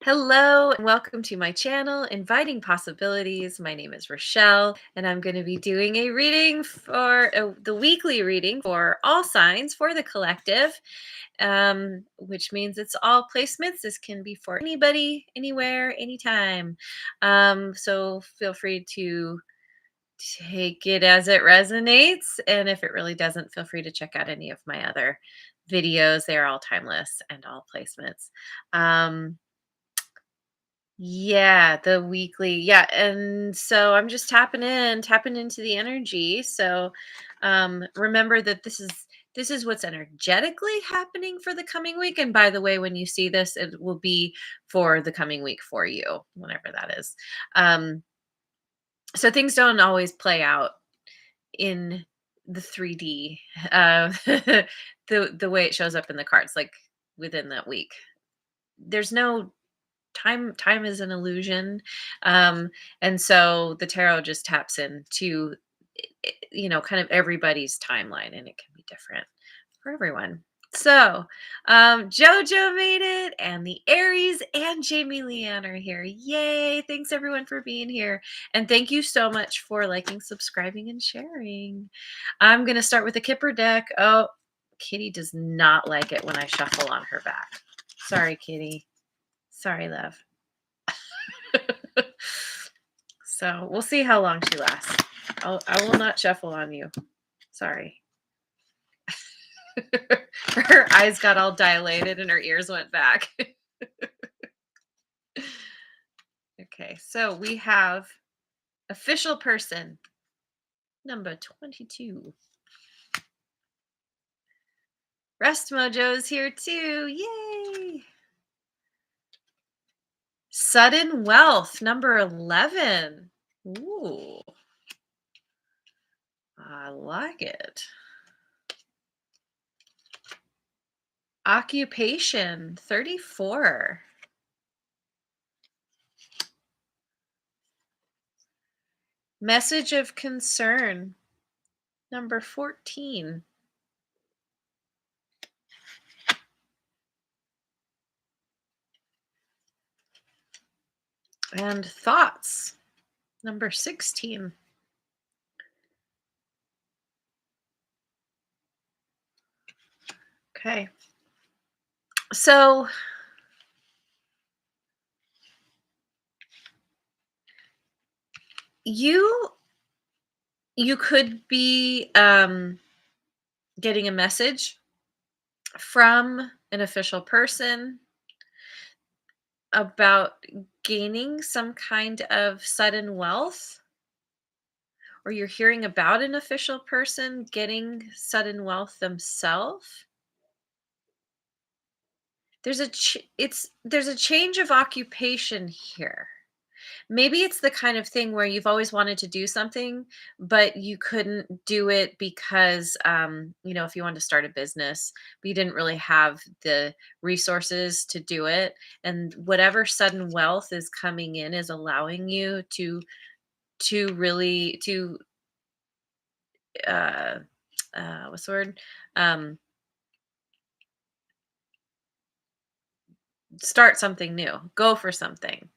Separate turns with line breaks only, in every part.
Hello and welcome to my channel, Inviting Possibilities. My name is Rochelle, and I'm going to be doing a reading for the weekly reading for all signs for the collective, which means it's all placements. This can be for anybody, anywhere, anytime. So feel free to take it as it resonates. And if it really doesn't, feel free to check out any of my other videos. They are all timeless and all placements. Um, yeah, the weekly. Yeah, and so I'm just tapping into the energy. So remember that this is what's energetically happening for the coming week. And by the way, when you see this, it will be for the coming week for you, whenever that is. Um, so things don't always play out in the 3D, the way it shows up in the cards, like within that week. There's no time is an illusion, and so the tarot just taps into kind of everybody's timeline, and it can be different for everyone. So Jojo made it, and the Aries and Jamie Leanne are here. Yay! Thanks everyone for being here, and thank you so much for liking, subscribing, and sharing. I'm gonna start with the Kipper deck. Oh, Kitty does not like it when I shuffle on her back. Sorry, Kitty. Sorry, love. So we'll see how long she lasts. I will not shuffle on you. Sorry. Her eyes got all dilated and her ears went back. Okay, so we have official person number 22. Rest Mojo's here too. Yay! Sudden wealth number 11. Ooh, I like it. Occupation 34. Message of concern number 14. And thoughts number 16. Okay. So you could be getting a message from an official person about gaining some kind of sudden wealth, or you're hearing about an official person getting sudden wealth themselves. There's a change of occupation here. Maybe it's the kind of thing where you've always wanted to do something, but you couldn't do it because, if you wanted to start a business, but you didn't really have the resources to do it. And whatever sudden wealth is coming in is allowing you to uh, what's the word? Um, Start something new, go for something.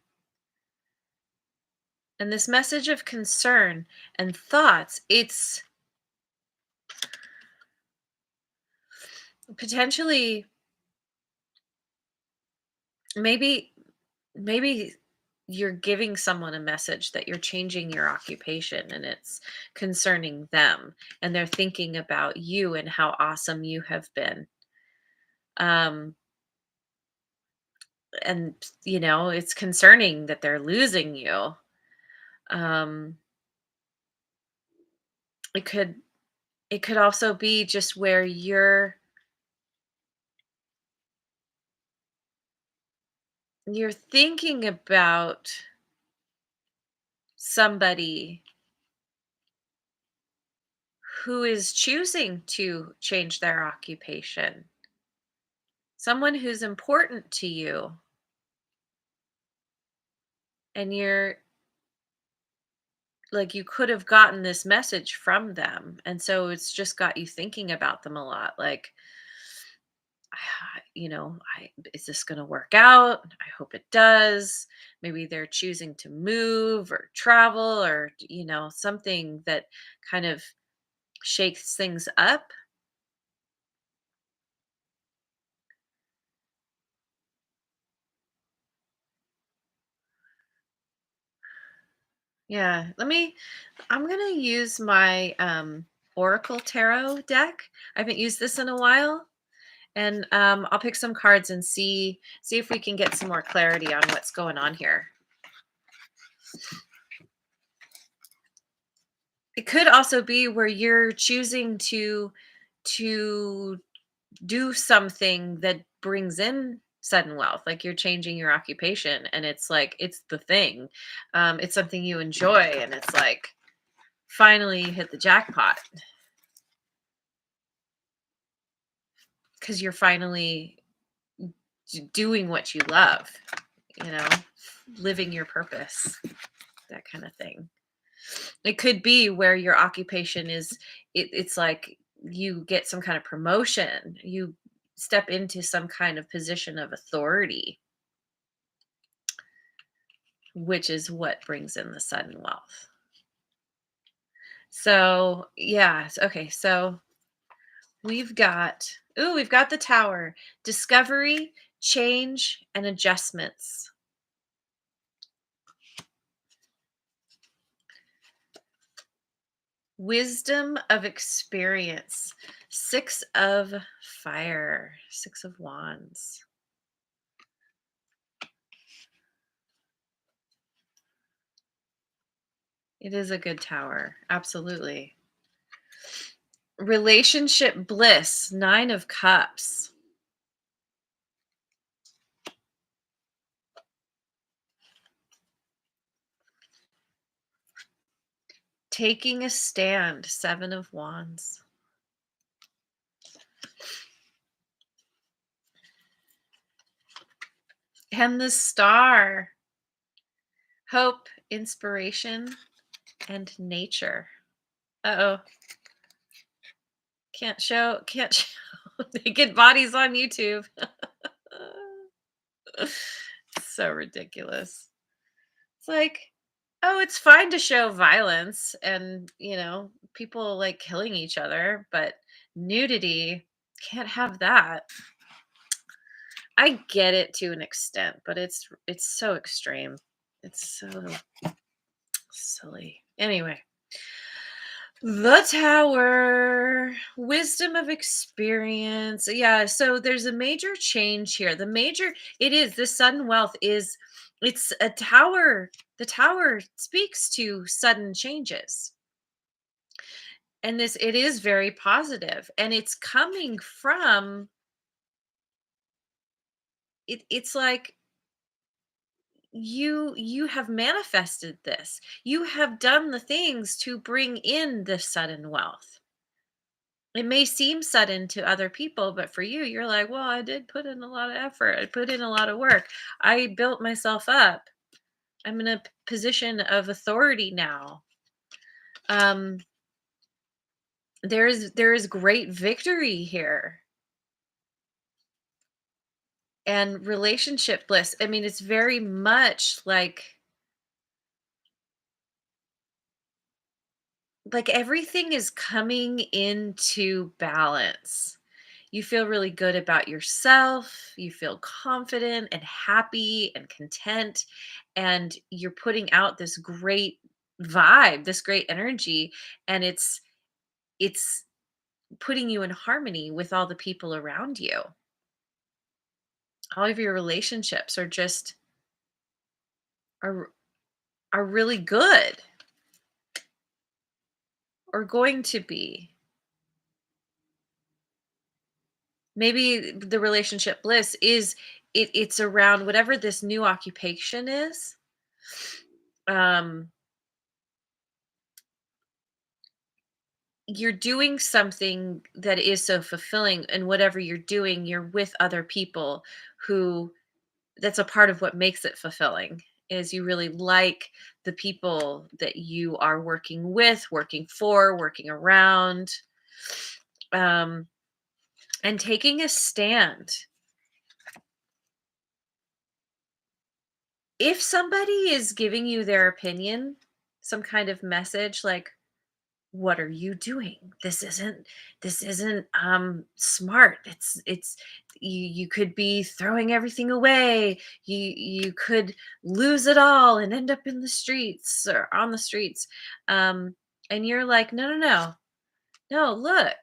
And this message of concern and thoughts, it's potentially maybe maybe you're giving someone a message that you're changing your occupation and it's concerning them, and they're thinking about you and how awesome you have been. um and it's concerning that they're losing you. um it could also be just where you're thinking about somebody who is choosing to change their occupation, someone who's important to you, and you're like, you could have gotten this message from them, and so it's just got you thinking about them a lot, like, Is this going to work out? I hope it does. Maybe they're choosing to move or travel, or something that kind of shakes things up. Yeah, I'm going to use my Oracle Tarot deck. I haven't used this in a while, and I'll pick some cards and see if we can get some more clarity on what's going on here. It could also be where you're choosing to do something that brings in sudden wealth, like you're changing your occupation, and it's like it's the thing. It's something you enjoy, and it's like finally you hit the jackpot because you're finally doing what you love, you know, living your purpose, that kind of thing. It could be where your occupation is, it's like you get some kind of promotion, you step into some kind of position of authority, which is what brings in the sudden wealth. So, yeah, okay, so we've got the tower, discovery, change, and adjustments. Wisdom of experience. Six of fire. Six of wands. It is a good tower. Absolutely. Relationship bliss. Nine of cups. Taking a stand. Seven of wands. And the star. Hope, inspiration, and nature. Uh-oh. Can't show naked bodies on YouTube. So ridiculous. It's like, oh, it's fine to show violence and, people like killing each other, but nudity, can't have that. I get it to an extent, but it's so extreme. It's so silly. Anyway, the tower, wisdom of experience. Yeah, so there's a major change here. It is the sudden wealth is it's a tower. The tower speaks to sudden changes. And it is very positive, and it's coming from it's like you have manifested this. You have done the things to bring in this sudden wealth. It may seem sudden to other people, but for you, you're like, well, I did put in a lot of effort. I put in a lot of work. I built myself up. I'm in a position of authority now. Um, there is great victory here, and relationship bliss. I mean, it's very much like everything is coming into balance. You feel really good about yourself. You feel confident and happy and content. And you're putting out this great vibe, this great energy. And it's putting you in harmony with all the people around you. All of your relationships are are really good, or going to be. Maybe the relationship bliss is it's around whatever this new occupation is. Um, you're doing something that is so fulfilling, and whatever you're doing, you're with other people who that's a part of what makes it fulfilling, is you really like the people that you are working with, working for, working around. Um, and taking a stand. If somebody is giving you their opinion, some kind of message like, what are you doing? This isn't smart. It's you could be throwing everything away. You could lose it all and end up in the streets or on the streets. And you're like, no, no, no. No, look.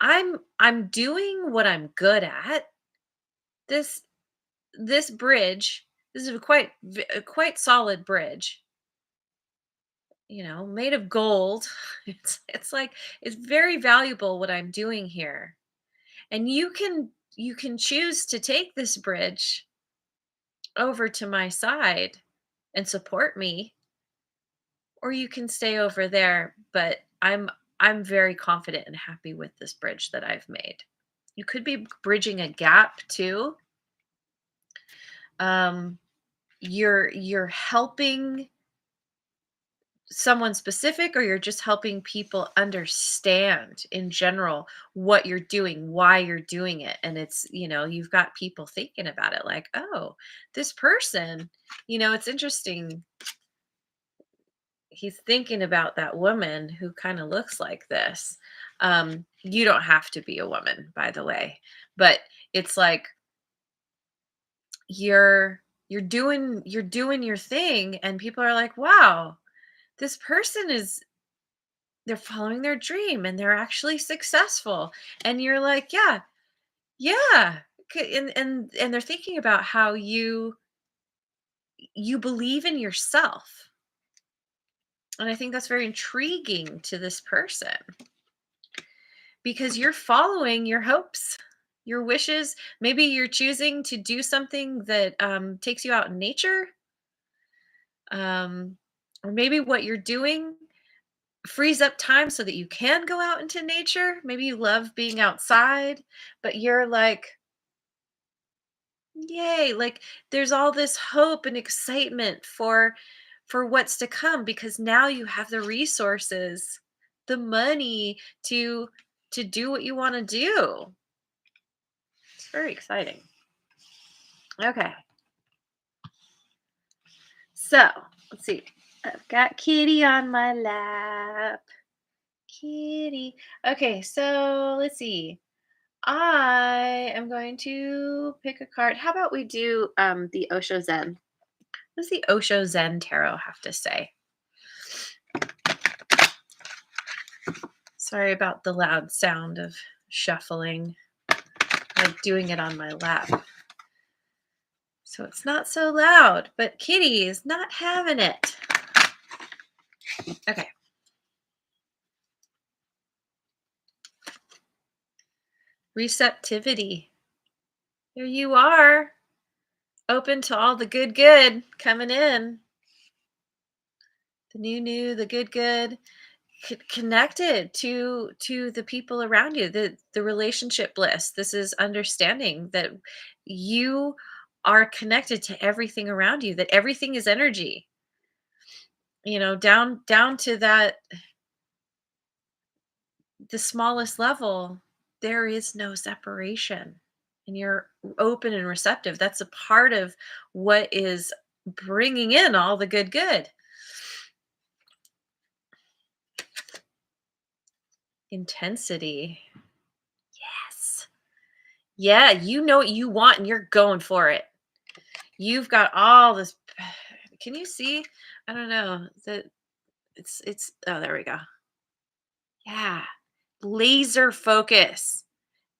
I'm doing what I'm good at. This this bridge, this is a quite solid bridge, made of gold. It's like it's very valuable what I'm doing here. And you can choose to take this bridge over to my side and support me, or you can stay over there, but I'm very confident and happy with this bridge that I've made. You could be bridging a gap too. Um you're helping someone specific, or you're just helping people understand in general what you're doing, why you're doing it. And you've got people thinking about it like, oh, this person, it's interesting, he's thinking about that woman who kind of looks like this. You don't have to be a woman, by the way, but it's like you're doing your thing, and people are like, wow, this person is they're following their dream and they're actually successful. And you're like, yeah, yeah. And they're thinking about how you believe in yourself. And I think that's very intriguing to this person, because you're following your hopes, your wishes. Maybe you're choosing to do something that takes you out in nature. um, or maybe what you're doing frees up time so that you can go out into nature. Maybe you love being outside, but you're like, yay, like there's all this hope and excitement for what's to come, because now you have the resources, the money to do what you want to do. It's very exciting. Okay. So, let's see. I've got Kitty on my lap. Kitty. Okay, so let's see. I am going to pick a card. How about we do the Osho Zen? What does the Osho Zen Tarot have to say? Sorry about the loud sound of shuffling. I'm doing it on my lap, so it's not so loud, but Kitty is not having it. Okay. Receptivity. Here you are, open to all the good coming in. The new, the good, connected to the people around you, the relationship bliss. This is understanding that you are connected to everything around you, that everything is energy, down to that, the smallest level. There is no separation, and you're open and receptive. That's a part of what is bringing in all the good. Intensity. Yes. Yeah, you know what you want and you're going for it. You've got all this. Can you see? I don't know. That it's oh, there we go. Yeah. Laser focus.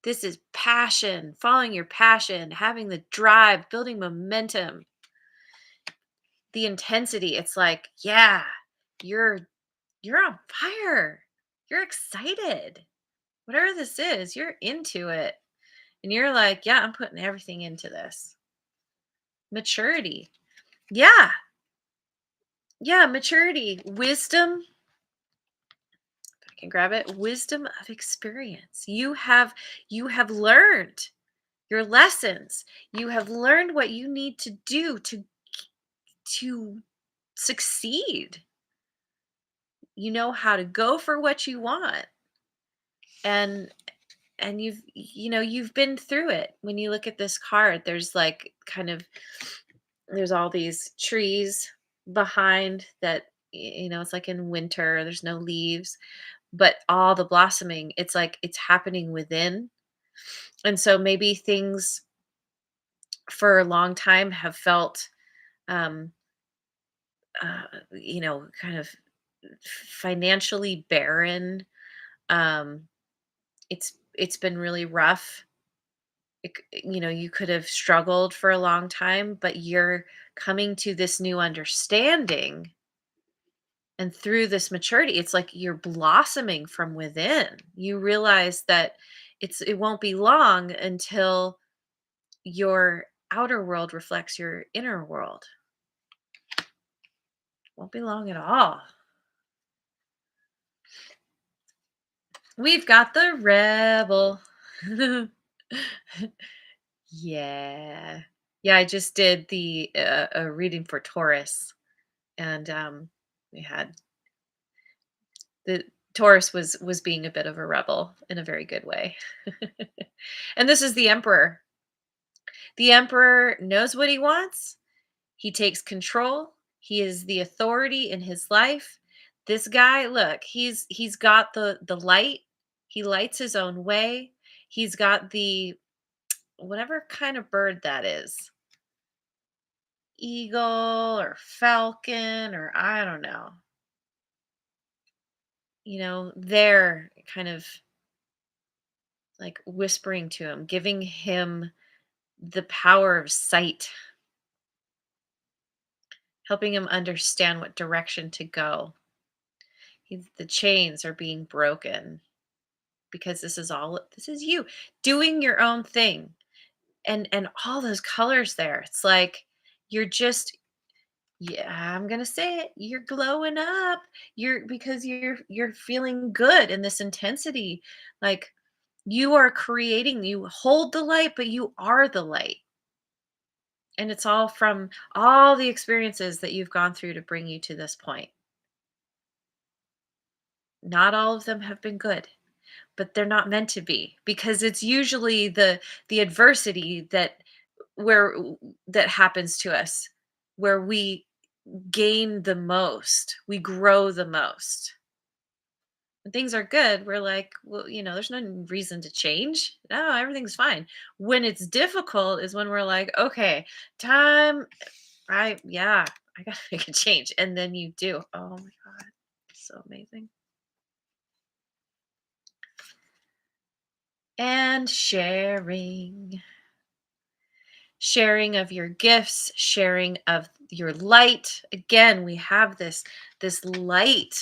This is passion, following your passion, having the drive, building momentum. The intensity. It's like, yeah, you're you're on fire. You're excited. Whatever this is, you're into it. And you're like, yeah, I'm putting everything into this. Maturity. Yeah. Yeah, maturity, wisdom. If I can grab it, wisdom of experience. You have learned your lessons. You have learned what you need to do to succeed. You know how to go for what you want. And and you've been through it. When you look at this card, there's like kind of there's all these trees behind that it's like in winter, there's no leaves, but all the blossoming, it's like it's happening within. And so maybe things for a long time have felt um kind of financially barren. It's been really rough. You could have struggled for a long time, but you're coming to this new understanding, and through this maturity, it's like you're blossoming from within. You realize that it won't be long until your outer world reflects your inner world. Won't be long at all. We've got the rebel. Yeah. Yeah, I just did the a reading for Taurus, and we had the Taurus was being a bit of a rebel in a very good way. And this is the Emperor. The Emperor knows what he wants. He takes control. He is the authority in his life. This guy, look, he's got the light. He lights his own way. He's got the whatever kind of bird that is. Eagle or falcon or I don't know. They're kind of like whispering to him, giving him the power of sight, helping him understand what direction to go. The chains are being broken because this is you doing your own thing. And all those colors there. It's like you're just yeah, I'm going to say it. You're glowing up. You're feeling good in this intensity. Like you are creating, you hold the light, but you are the light. And it's all from all the experiences that you've gone through to bring you to this point. Not all of them have been good, but they're not meant to be, because it's usually the adversity where that happens to us, where we gain the most, we grow the most. When things are good, we're like, well, there's no reason to change. No, everything's fine. When it's difficult is when we're like, okay, time, yeah, I gotta make a change. And then you do. Oh my God. So amazing. And sharing of your gifts, sharing of your light. Again, we have this light.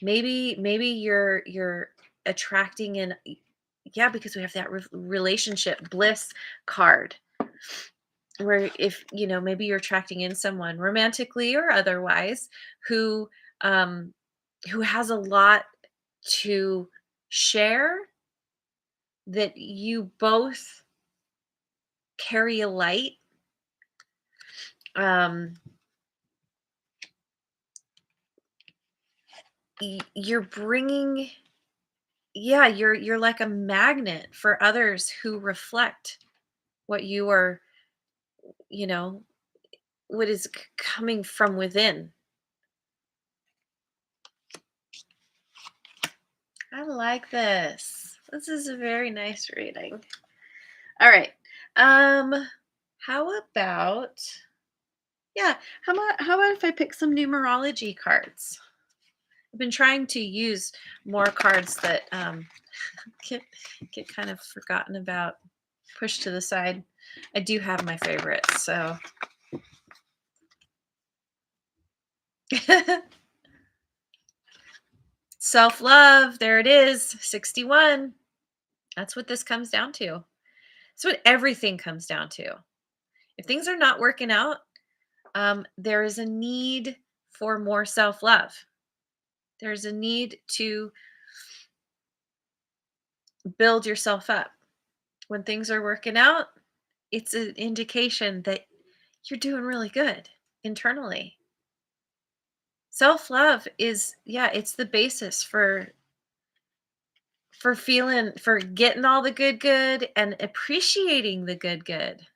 Maybe you're attracting in, yeah, because we have that relationship bliss card, where if maybe you're attracting in someone romantically or otherwise who um who has a lot to share, that you both carry a light. um you're bringing, yeah, you're like a magnet for others who reflect what you are, you know what is coming from within. I like this. This is a very nice reading. All right. Um, how about yeah, how about if I pick some numerology cards? I've been trying to use more cards that get get kind of forgotten about, pushed to the side. I do have my favorites, so self-love, there it is, 61. That's what this comes down to. That's what everything comes down to. If things are not working out, there is a need for more self love. There's a need to build yourself up. When things are working out, it's an indication that you're doing really good internally. Self love is, yeah, it's the basis for for getting all the good and appreciating the good.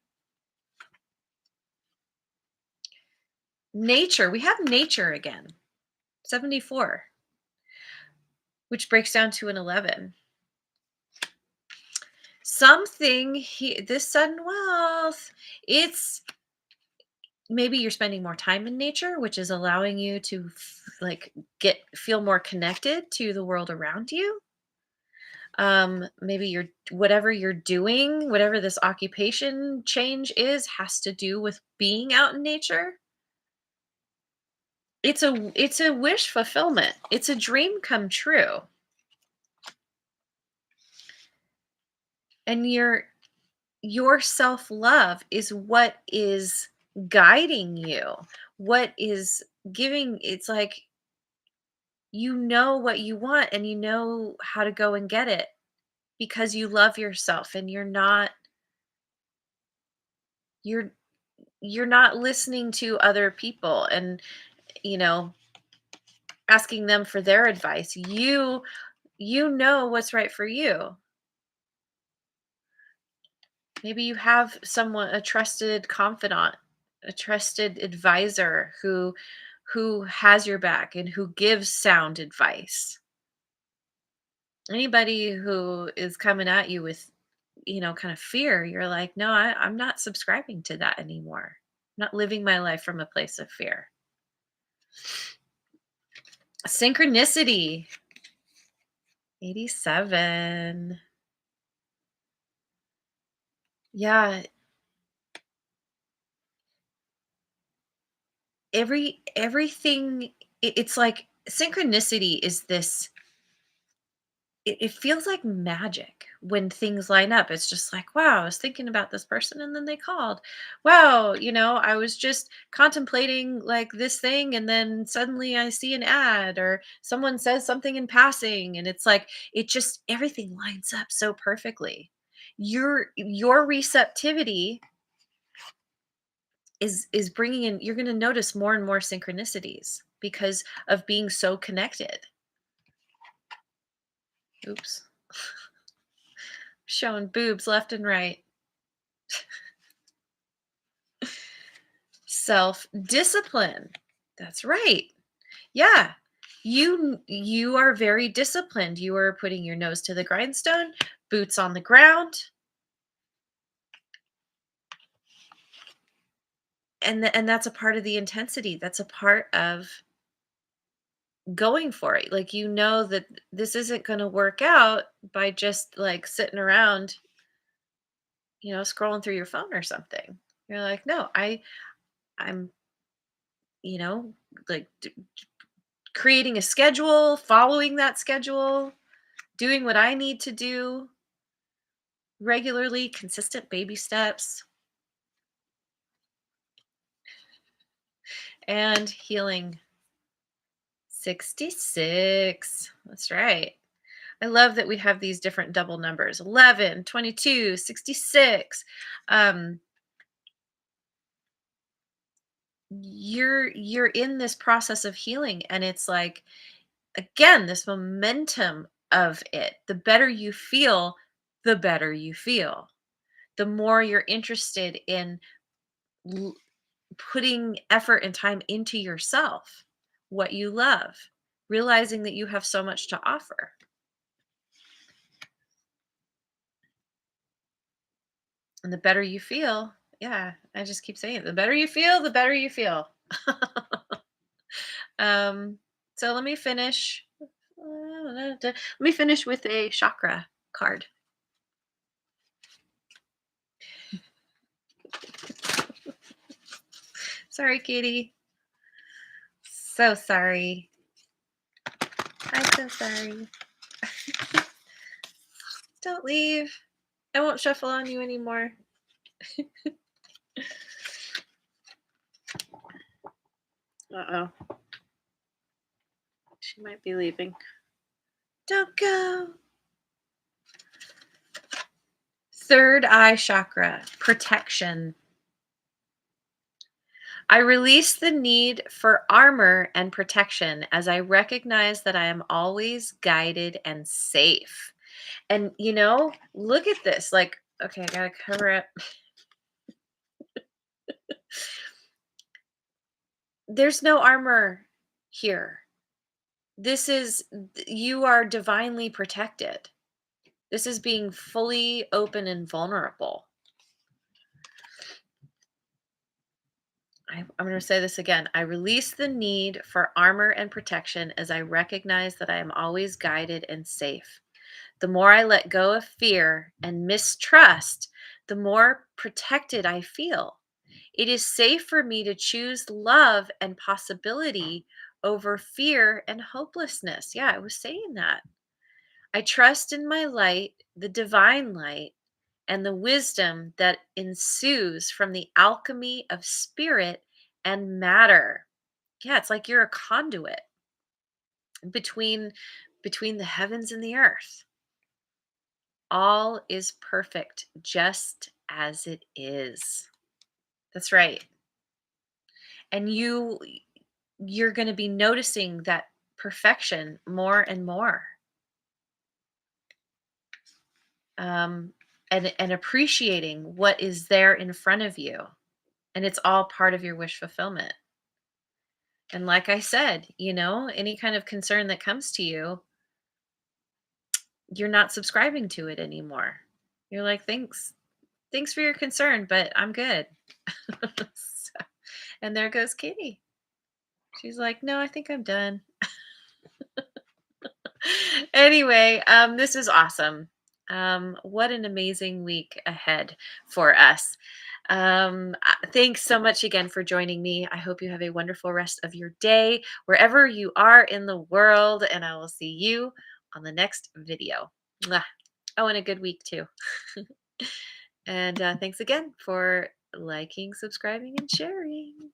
Nature, we have nature again. 74, which breaks down to an 11. Something this sudden wealth, it's maybe you're spending more time in nature, which is allowing you to like get feel more connected to the world around you. Maybe whatever you're doing, whatever this occupation change is, has to do with being out in nature. It's a wish fulfillment. It's a dream come true. And your self-love is what is guiding you. What is giving it's like you know what you want and you know how to go and get it because you love yourself and you're you're not listening to other people and you know asking them for their advice. You know what's right for you. Maybe you have someone, a trusted confidant, a trusted advisor who has your back and who gives sound advice. Anybody who is coming at you with, kind of fear, you're like, no, I'm not subscribing to that anymore. I'm not living my life from a place of fear. Synchronicity, 87. Yeah, everything it's like synchronicity is this it feels like magic when things line up. It's just like, wow, I was thinking about this person and then they called. Wow, I was just contemplating like this thing and then suddenly I see an ad or someone says something in passing and it's like it just everything lines up so perfectly. Your receptivity is bringing in you're going to notice more and more synchronicities because of being so connected. Oops. Showing boobs left and right. Self discipline. That's right. Yeah. You are very disciplined. You are putting your nose to the grindstone, boots on the ground, and that's a part of the intensity. That's a part of going for it. Like you know that this isn't going to work out by just like sitting around, scrolling through your phone or something. You're like, "No, I'm, you know, like creating a schedule, following that schedule, doing what I need to do regularly, consistent baby steps, and healing." 66. That's right. I love that we have these different double numbers 11, 22, 66. Um, you're in this process of healing, and it's like, again, this momentum of it. The better you feel, the better you feel. The more you're interested in l- putting effort and time into yourself, what you love, realizing that you have so much to offer. And the better you feel, yeah, I just keep saying it. The better you feel, the better you feel. um, so let me finish. Let me finish with a chakra card. Sorry, Kitty. So sorry. I'm so sorry. Don't leave. I won't shuffle on you anymore. Uh oh. She might be leaving. Don't go. Third eye chakra, protection. I release the need for armor and protection as I recognize that I am always guided and safe. And look at this. Like, okay, I gotta cover it. There's no armor here. You are divinely protected. This is being fully open and vulnerable. I'm going to say this again. I release the need for armor and protection as I recognize that I am always guided and safe. The more I let go of fear and mistrust, the more protected I feel. It is safe for me to choose love and possibility over fear and hopelessness. Yeah, I was saying that. I trust in my light, the divine light, and the wisdom that ensues from the alchemy of spirit and matter. Yeah, it's like you're a conduit between the heavens and the earth. All is perfect just as it is. That's right. And you're going to be noticing that perfection more and more. Um and appreciating what is there in front of you. And it's all part of your wish fulfillment. And like I said, any kind of concern that comes to you, you're not subscribing to it anymore. You're like, thanks. Thanks for your concern, but I'm good. So- and there goes Kitty. She's like, no, I think I'm done. Anyway, this is awesome. What an amazing week ahead for us. Thanks so much again for joining me. I hope you have a wonderful rest of your day, wherever you are in the world, and I will see you on the next video. Mwah. Oh, and a good week too. And thanks again for liking, subscribing, and sharing.